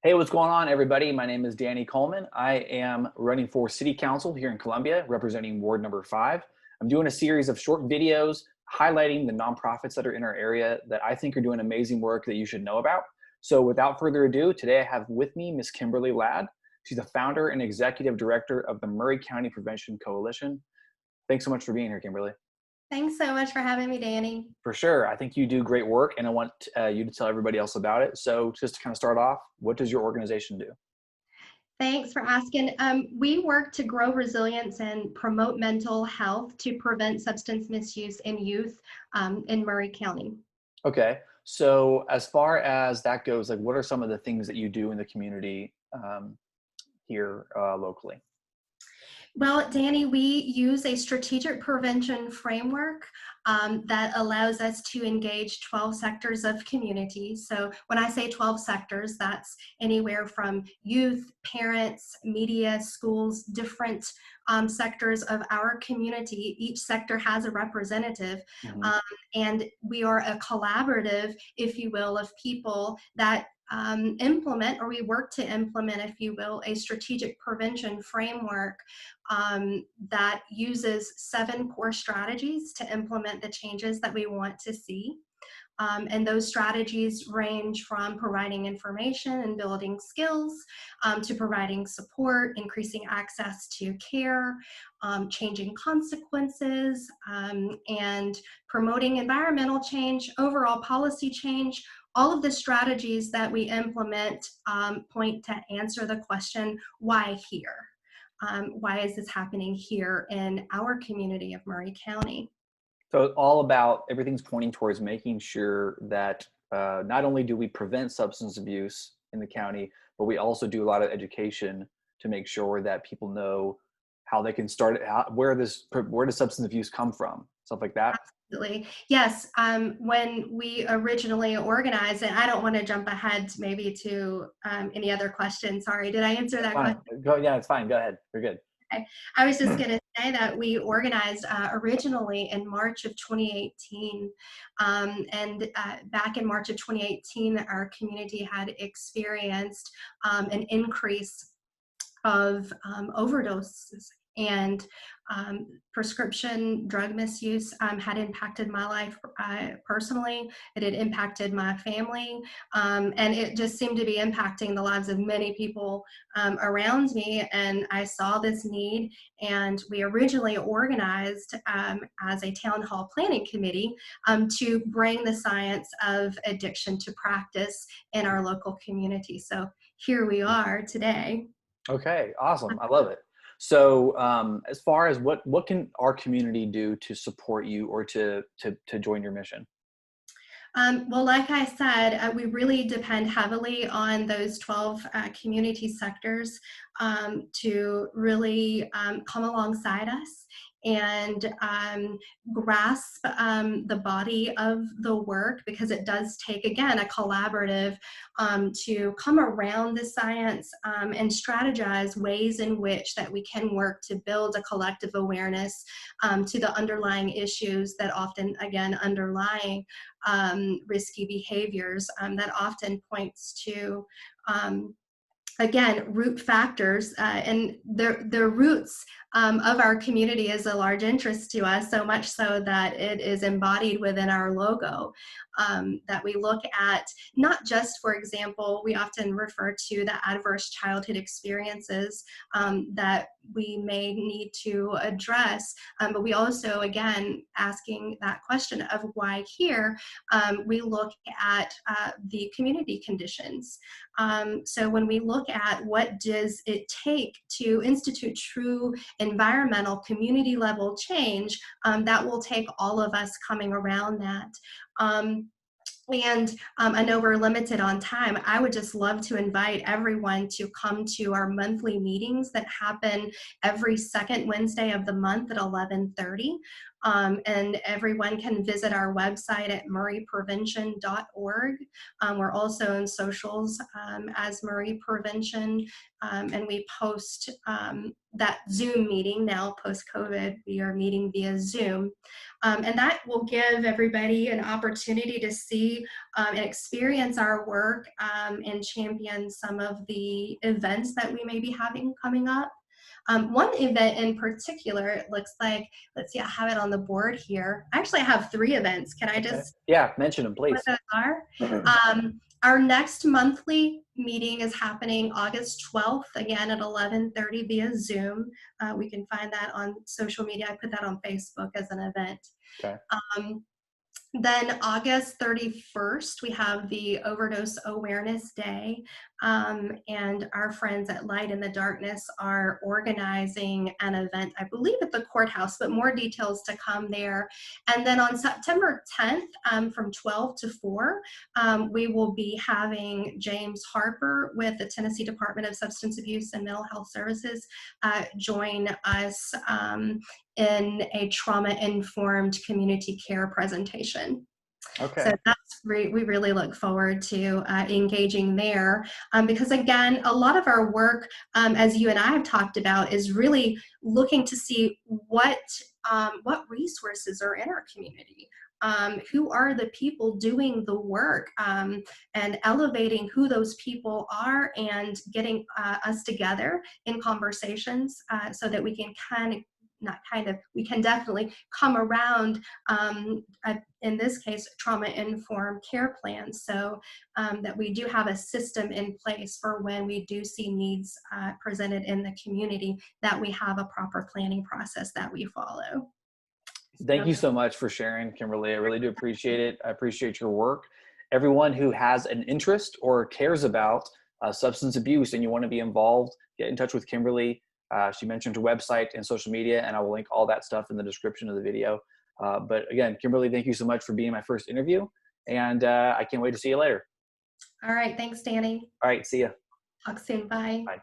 Hey, what's going on, everybody? My name is Danny Coleman. I am running for City Council here in Columbia, representing Ward number 5. I'm doing a series of short videos highlighting the nonprofits that are in our area that I think are doing amazing work that you should know about. So without further ado, today I have with me Miss Kimberly Ladd. She's the founder and executive director of the Maury County Prevention Coalition. Thanks so much for being here, Kimberly. Thanks so much for having me, Danny. For sure. I think you do great work, and I want you to tell everybody else about it. So just to kind of start off, what does your organization do? Thanks for asking. We work to grow resilience and promote mental health to prevent substance misuse in youth in Maury County. Okay. So as far as that goes, like what are some of the things that you do in the community here locally? Well, Danny, we use a strategic prevention framework that allows us to engage 12 sectors of community. So when I say 12 sectors, that's anywhere from youth, parents, media, schools, different sectors of our community. Each sector has a representative, Hmm. um, and we are a collaborative, if you will, of people that implement, or we work to implement, if you will, a strategic prevention framework that uses 7 core strategies to implement the changes that we want to see. And those strategies range from providing information and building skills to providing support, increasing access to care, changing consequences, and promoting environmental change, overall policy change. All of the strategies that we implement point to answer the question, why here? Why is this happening here in our community of Maury County? So it's all about everything's pointing towards making sure that not only do we prevent substance abuse in the county, but we also do a lot of education to make sure that people know how they can start it, where does substance abuse come from, stuff like that. Absolutely. Yes. When we originally organized, and I don't want to jump ahead maybe to any other questions. Sorry, did I answer That's that question? fine. Go, yeah, it's fine. Go ahead. You're good. Okay. I was just going to say that we organized originally in March of 2018. And back in March of 2018, our community had experienced an increase of overdoses, and prescription drug misuse had impacted my life personally. It had impacted my family, and it just seemed to be impacting the lives of many people around me. And I saw this need, and we originally organized as a town hall planning committee to bring the science of addiction to practice in our local community. So here we are today. Okay, awesome. I love it. So, as far as what can our community do to support you or to join your mission? Well, like I said, we really depend heavily on those 12 community sectors to really come alongside us and grasp the body of the work, because it does take, again, a collaborative to come around the science and strategize ways in which that we can work to build a collective awareness to the underlying issues that often, again, underlying risky behaviors that often points to again, root factors, and the roots of our community is a large interest to us, so much so that it is embodied within our logo. That we look at, not just, for example, we often refer to the adverse childhood experiences that we may need to address, but we also, again, asking that question of why here, we look at the community conditions. So when we look at what does it take to institute true environmental community level change, that will take all of us coming around that. And I know we're limited on time. I would just love to invite everyone to come to our monthly meetings that happen every second Wednesday of the month at 11:30. And everyone can visit our website at mauryprevention.org. We're also on socials as Maury Prevention, and we post that Zoom meeting now post-COVID. We are meeting via Zoom. And that will give everybody an opportunity to see and experience our work and champion some of the events that we may be having coming up. One event in particular, it looks like, let's see, I have it on the board here. Actually, I have 3 events. Can I just Yeah, mention them, please. what those are? Our next monthly meeting is happening August 12th, again at 11:30 via Zoom. We can find that on social media. I put that on Facebook as an event. Okay. Then August 31st, we have the Overdose Awareness Day, and our friends at Light in the Darkness are organizing an event, I believe at the courthouse, but more details to come there. And then on September 10th, from 12 to 4, we will be having James Harper with the Tennessee Department of Substance Abuse and Mental Health Services join us in a trauma-informed community care presentation. Okay. So that's great. We really look forward to engaging there because, again, a lot of our work, as you and I have talked about, is really looking to see what resources are in our community. Who are the people doing the work, and elevating who those people are and getting us together in conversations so that we can we can definitely come around, in this case, trauma-informed care plans, so that we do have a system in place for when we do see needs presented in the community, that we have a proper planning process that we follow. Thank you so much for sharing, Kimberly. I really do appreciate it. I appreciate your work. Everyone who has an interest or cares about substance abuse and you want to be involved, get in touch with Kimberly. She mentioned her website and social media, and I will link all that stuff in the description of the video. But again, Kimberly, thank you so much for being my first interview, and I can't wait to see you later. All right. Thanks, Danny. All right. See ya. Talk soon. Bye. Bye.